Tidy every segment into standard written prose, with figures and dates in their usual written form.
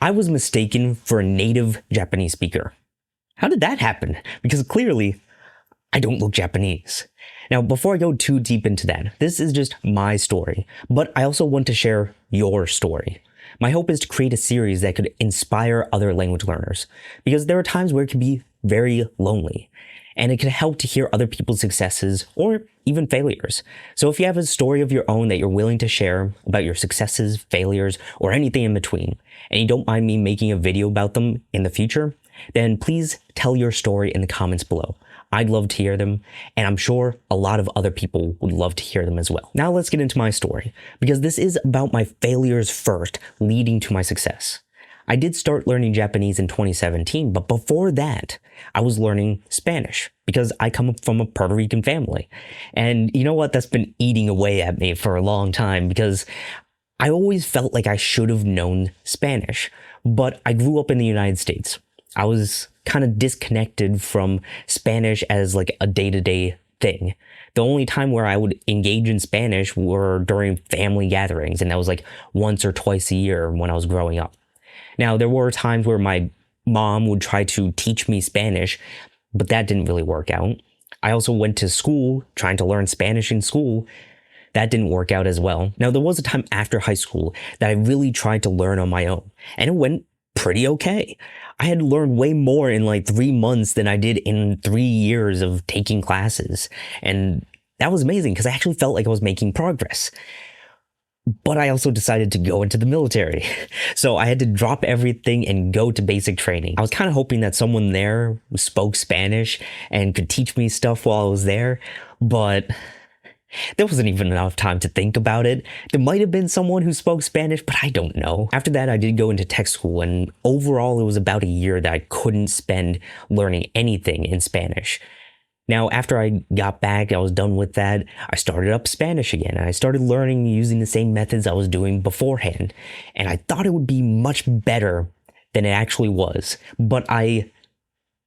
I was mistaken for a native Japanese speaker. How did that happen? Because clearly, I don't look Japanese. Now, before I go too deep into that, this is just my story, but I also want to share your story. My hope is to create a series that could inspire other language learners, because there are times where it can be very lonely, and it can help to hear other people's successes or even failures. So if you have a story of your own that you're willing to share about your successes, failures, or anything in between, and you don't mind me making a video about them in the future, then please tell your story in the comments below. I'd love to hear them, and I'm sure a lot of other people would love to hear them as well. Now let's get into my story, because this is about my failures first, leading to my success. I did start learning Japanese in 2017, but before that, I was learning Spanish because I come from a Puerto Rican family. And you know what? That's been eating away at me for a long time because I always felt like I should have known Spanish, but I grew up in the United States. I was kind of disconnected from Spanish as like a day-to-day thing. The only time where I would engage in Spanish were during family gatherings, and that was like once or twice a year when I was growing up. Now, there were times where my mom would try to teach me Spanish, but that didn't really work out. I also went to school trying to learn Spanish in school. That didn't work out as well. Now, there was a time after high school that I really tried to learn on my own, and it went pretty okay. I had learned way more in like 3 months than I did in 3 years of taking classes. And that was amazing because I actually felt like I was making progress. But I also decided to go into the military. So I had to drop everything and go to basic training. I was kind of hoping that someone there spoke Spanish and could teach me stuff while I was there, but there wasn't even enough time to think about it. There might have been someone who spoke Spanish, but I don't know. After that, I did go into tech school, and overall, it was about a year that I couldn't spend learning anything in Spanish. Now, after I got back, I was done with that, I started up Spanish again, and I started learning using the same methods I was doing beforehand. And I thought it would be much better than it actually was, but I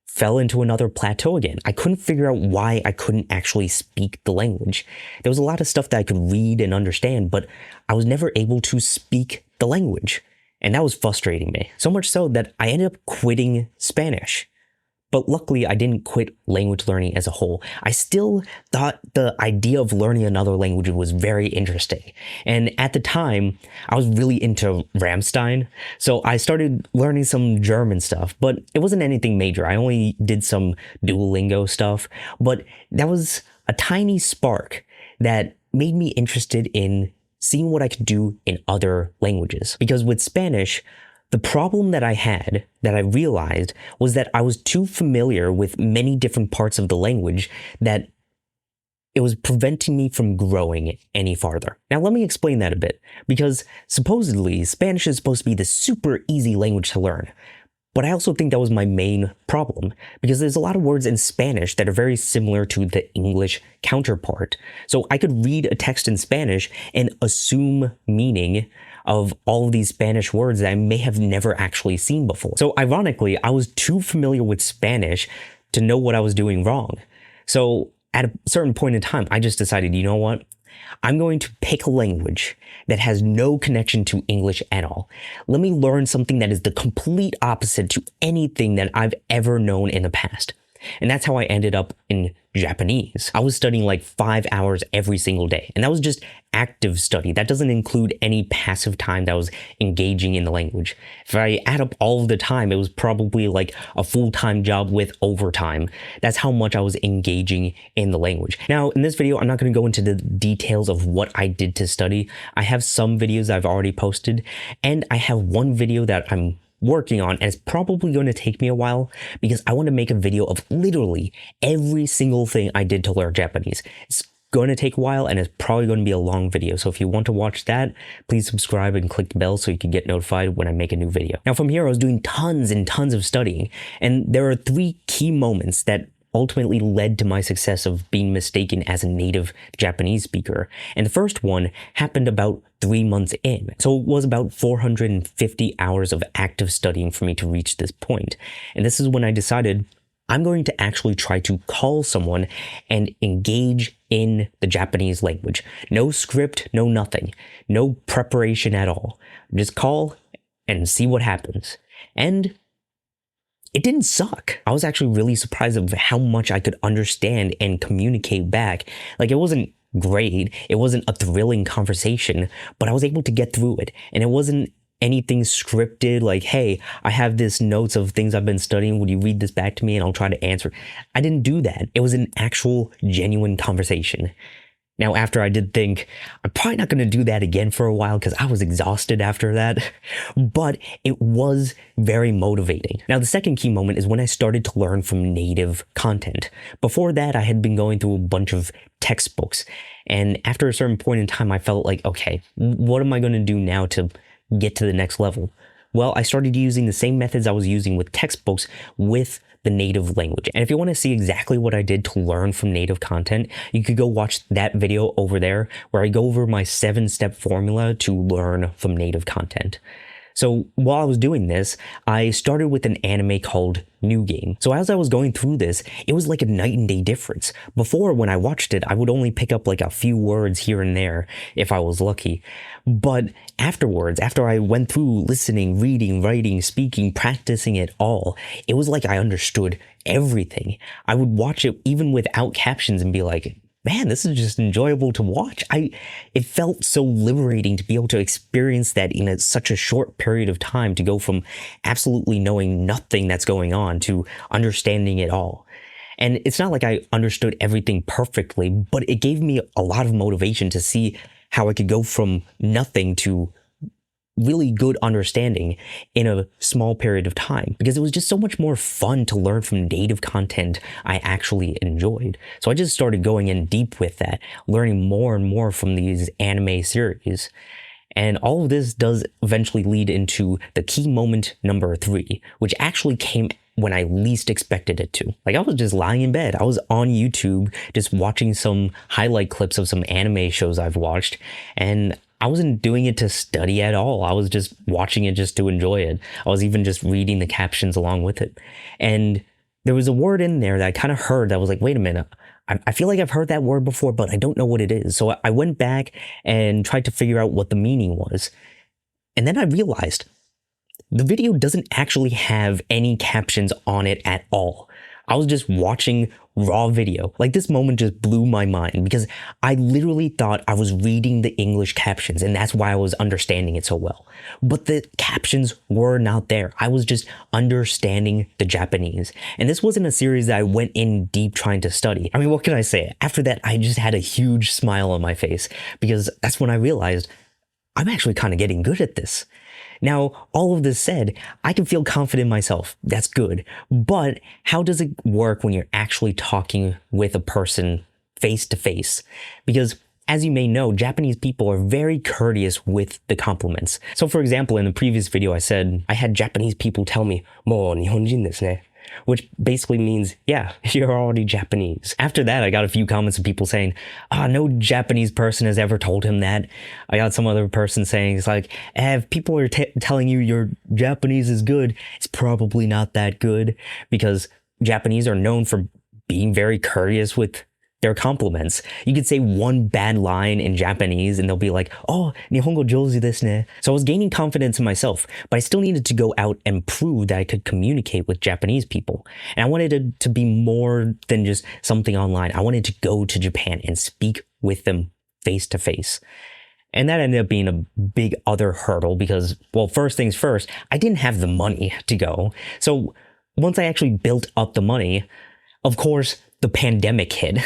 fell into another plateau again. I couldn't figure out why I couldn't actually speak the language. There was a lot of stuff that I could read and understand, but I was never able to speak the language. And that was frustrating me. So much so that I ended up quitting Spanish. But luckily, I didn't quit language learning as a whole. I still thought the idea of learning another language was very interesting. And at the time, I was really into Rammstein. So I started learning some German stuff, but it wasn't anything major. I only did some Duolingo stuff, but that was a tiny spark that made me interested in seeing what I could do in other languages. Because with Spanish, the problem that I had, that I realized, was that I was too familiar with many different parts of the language that it was preventing me from growing any farther. Now, let me explain that a bit, because supposedly Spanish is supposed to be the super easy language to learn. But I also think that was my main problem, because there's a lot of words in Spanish that are very similar to the English counterpart. So I could read a text in Spanish and assume meaning of all of these Spanish words that I may have never actually seen before. So ironically, I was too familiar with Spanish to know what I was doing wrong. So at a certain point in time, I just decided, you know what? I'm going to pick a language that has no connection to English at all. Let me learn something that is the complete opposite to anything that I've ever known in the past. And that's how I ended up in Japanese. I was studying like 5 hours every single day, and that was just active study. That doesn't include any passive time that I was engaging in the language. If I add up all of the time, it was probably like a full-time job with overtime. That's how much I was engaging in the language. Now, in this video, I'm not going to go into the details of what I did to study. I have some videos I've already posted, and I have one video that I'm working on, and it's probably going to take me a while because I want to make a video of literally every single thing I did to learn Japanese. It's going to take a while, and it's probably going to be a long video. So if you want to watch that, please subscribe and click the bell so you can get notified when I make a new video. Now from here, I was doing tons and tons of studying, and there are 3 key moments that ultimately led to my success of being mistaken as a native Japanese speaker. And the first one happened about 3 months in. So it was about 450 hours of active studying for me to reach this point. And this is when I decided I'm going to actually try to call someone and engage in the Japanese language. No script, no nothing, no preparation at all. Just call and see what happens. And it didn't suck. I was actually really surprised of how much I could understand and communicate back. Like, it wasn't great, it wasn't a thrilling conversation, but I was able to get through it. And it wasn't anything scripted, like, hey, I have this notes of things I've been studying, would you read this back to me and I'll try to answer. I didn't do that. It was an actual genuine conversation. Now, after I did think, I'm probably not going to do that again for a while because I was exhausted after that, but it was very motivating. Now, the second key moment is when I started to learn from native content. Before that, I had been going through a bunch of textbooks, and after a certain point in time, I felt like, okay, what am I going to do now to get to the next level? Well, I started using the same methods I was using with textbooks with the native language. And if you want to see exactly what I did to learn from native content, you could go watch that video over there where I go over my 7-step formula to learn from native content. So while I was doing this, I started with an anime called New Game. So as I was going through this, it was like a night and day difference. Before, when I watched it, I would only pick up like a few words here and there if I was lucky. But afterwards, after I went through listening, reading, writing, speaking, practicing it all, it was like I understood everything. I would watch it even without captions and be like, man, this is just enjoyable to watch. It felt so liberating to be able to experience that in such a short period of time, to go from absolutely knowing nothing that's going on to understanding it all. And it's not like I understood everything perfectly, but it gave me a lot of motivation to see how I could go from nothing to really good understanding in a small period of time, because it was just so much more fun to learn from native content I actually enjoyed. So I just started going in deep with that, learning more and more from these anime series. And all of this does eventually lead into the key moment number 3, which actually came when I least expected it to. Like, I was just lying in bed. I was on YouTube just watching some highlight clips of some anime shows I've watched, and I wasn't doing it to study at all. I was just watching it just to enjoy it. I was even just reading the captions along with it. And there was a word in there that I kind of heard that was like, wait a minute, I feel like I've heard that word before, but I don't know what it is. So I went back and tried to figure out what the meaning was. And then I realized the video doesn't actually have any captions on it at all. I was just watching raw video. Like, this moment just blew my mind because I literally thought I was reading the English captions, and that's why I was understanding it so well. But the captions were not there. I was just understanding the Japanese. And this wasn't a series that I went in deep trying to study. I mean, what can I say? After that, I just had a huge smile on my face because that's when I realized I'm actually kind of getting good at this. Now, all of this said, I can feel confident in myself. That's good. But how does it work when you're actually talking with a person face to face? Because as you may know, Japanese people are very courteous with the compliments. So for example, in the previous video, I said I had Japanese people tell me, "Mo Nihonjin desu ne," which basically means, yeah, you're already Japanese. After that, I got a few comments of people saying, no Japanese person has ever told him that. I got some other person saying, it's like, if people are telling you your Japanese is good, it's probably not that good, because Japanese are known for being very courteous with their compliments. You could say one bad line in Japanese and they'll be like, "Oh, Nihongo jouzu desu ne." So I was gaining confidence in myself, but I still needed to go out and prove that I could communicate with Japanese people. And I wanted it to be more than just something online. I wanted to go to Japan and speak with them face to face. And that ended up being a big other hurdle because, well, first things first, I didn't have the money to go. So once I actually built up the money, of course, the pandemic hit,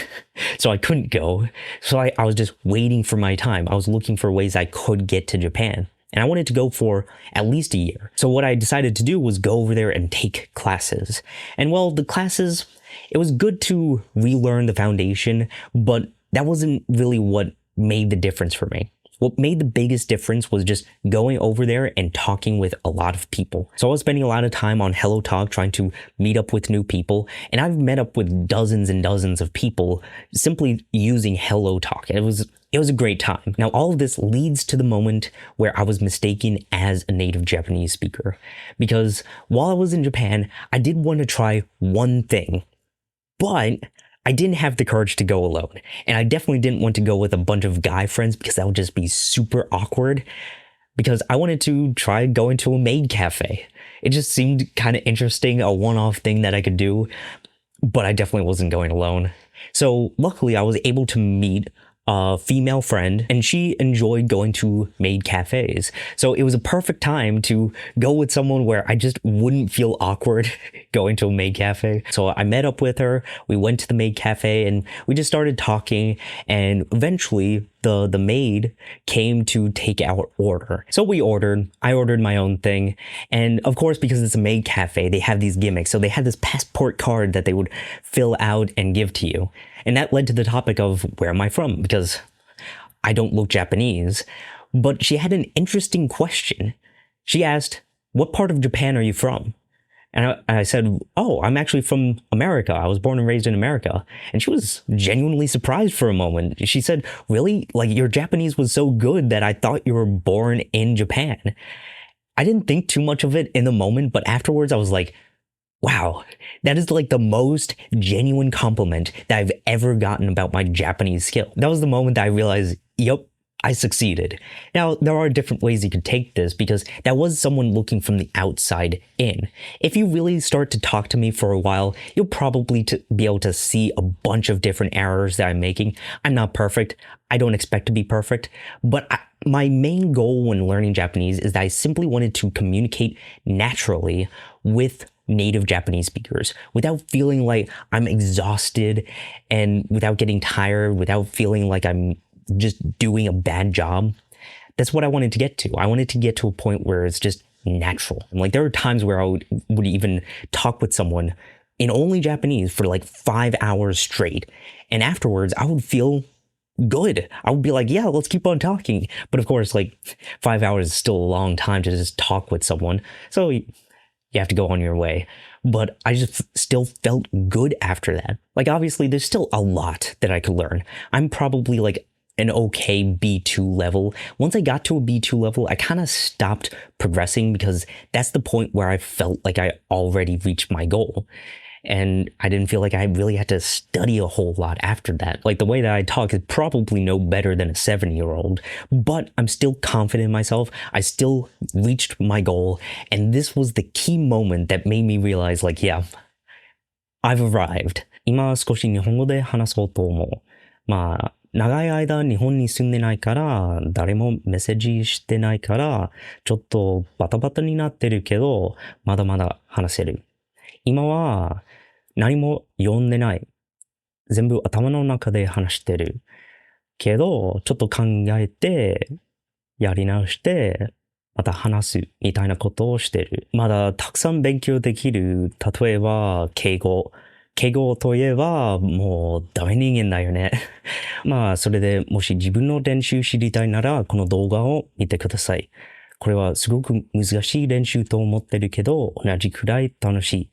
so I couldn't go. So I was just waiting for my time. I was looking for ways I could get to Japan. And I wanted to go for at least a year. So what I decided to do was go over there and take classes. And well, the classes, it was good to relearn the foundation, but that wasn't really what made the difference for me. What made the biggest difference was just going over there and talking with a lot of people. So I was spending a lot of time on Hello Talk trying to meet up with new people. And I've met up with dozens and dozens of people simply using Hello Talk. It was a great time. Now, all of this leads to the moment where I was mistaken as a native Japanese speaker. Because while I was in Japan, I did want to try one thing, but I didn't have the courage to go alone. And I definitely didn't want to go with a bunch of guy friends because that would just be super awkward. because I wanted to try going to a maid cafe. It just seemed kind of interesting, a one-off thing that I could do, but I definitely wasn't going alone. So luckily I was able to meet a female friend, and she enjoyed going to maid cafes. So it was a perfect time to go with someone where I just wouldn't feel awkward going to a maid cafe. So I met up with her, we went to the maid cafe, and we just started talking, and eventually the maid came to take our order. So we ordered, I ordered my own thing, and of course, because it's a maid cafe, they have these gimmicks. So they had this passport card that they would fill out and give to you. And that led to the topic of where am I from? Because I don't look Japanese. But she had an interesting question. She asked, what part of Japan are you from? And I said, oh, I'm actually from America. I was born and raised in America. And she was genuinely surprised for a moment. She said, really? Like, your Japanese was so good that I thought you were born in Japan. I didn't think too much of it in the moment, but afterwards I was like, wow, that is like the most genuine compliment that I've ever gotten about my Japanese skill. That was the moment that I realized, yep, I succeeded. Now, there are different ways you could take this because that was someone looking from the outside in. If you really start to talk to me for a while, you'll probably be able to see a bunch of different errors that I'm making. I'm not perfect. I don't expect to be perfect, but my main goal when learning Japanese is that I simply wanted to communicate naturally with native Japanese speakers without feeling like I'm exhausted and without getting tired, without feeling like I'm just doing a bad job. That's what I wanted to get to. I wanted to get to a point where it's just natural. And like there are times where I would even talk with someone in only Japanese for like 5 hours straight. And afterwards I would feel good. I would be like, yeah, let's keep on talking. But of course, like 5 hours is still a long time to just talk with someone. So you have to go on your way. But I just still felt good after that. Like, obviously, there's still a lot that I could learn. I'm probably like an okay B2 level. Once I got to a B2 level, I kind of stopped progressing because that's the point where I felt like I already reached my goal. And I didn't feel like I really had to study a whole lot after that. Like the way that I talk is probably no better than a 7-year-old, but I'm still confident in myself. I still reached my goal. And this was the key moment that made me realize like, yeah, I've arrived. 今少し日本語で話そうと思う。長い間日本に住んでないから、誰もメッセージしてないから、ちょっとバタバタになってるけど、まだまだ話せる。今は何も読んでない。全部頭の中で話してる。けど、ちょっと考えて、やり直して、また話すみたいなことをしてる。まだたくさん勉強できる。例えば、敬語。敬語といえば、もうダメ人間だよね。それでもし自分の練習知りたいなら、この動画を見てください。これはすごく難しい練習と思ってるけど、同じくらい楽しい。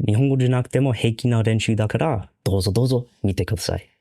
日本語じゃなくても平気な練習だから、どうぞどうぞ見てください。